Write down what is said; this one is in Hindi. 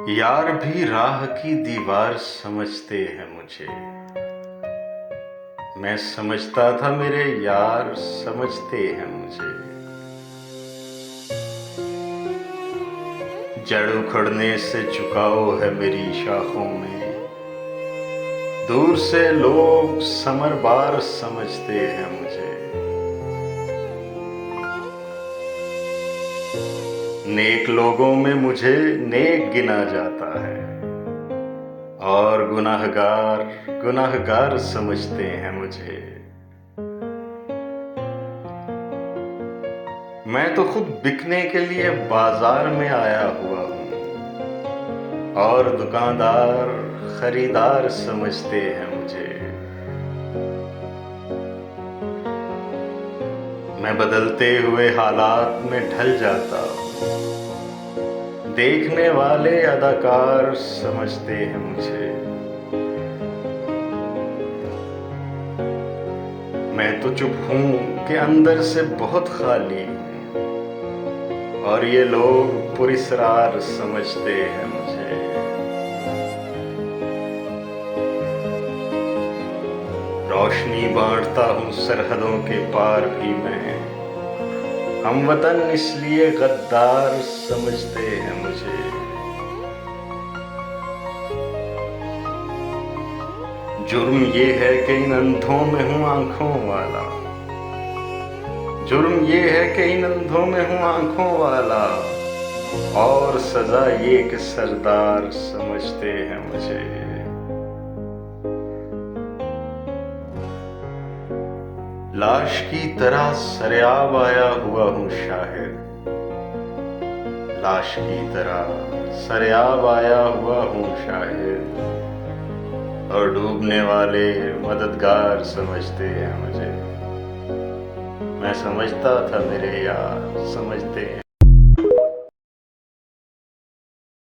यार भी राह की दीवार समझते हैं मुझे। मैं समझता था मेरे यार समझते हैं मुझे। जड़ उखड़ने से झुकाव है मेरी शाखों में। दूर से लोग समरबार समझते हैं मुझे। नेक लोगों में मुझे नेक गिना जाता है और गुनाहगार गुनाहगार समझते हैं मुझे। मैं तो खुद बिकने के लिए बाजार में आया हुआ हूँ और दुकानदार खरीदार समझते हैं मुझे। मैं बदलते हुए हालात में ढल जाता हूँ। देखने वाले अदाकार समझते हैं मुझे। मैं तो चुप हूँ कि अंदर से बहुत खाली हूँ और ये लोग पुरस्कार समझते हैं मुझे। रोशनी बांटता हूँ सरहदों के पार भी मैं। हमवतन इसलिए गद्दार समझते हैं मुझे। जुर्म ये है कि इन अंधों में हूँ आंखों वाला। जुर्म ये है कि इन अंधों में हूँ आंखों वाला और सजा ये कि सरदार समझते हैं मुझे। लाश की तरह सरेआब आया हुआ हूँ शाहिद। लाश की तरह सरेआब आया हुआ हूँ शाहिद और डूबने वाले मददगार समझते हैं मुझे। मैं समझता था मेरे यार समझते हैं।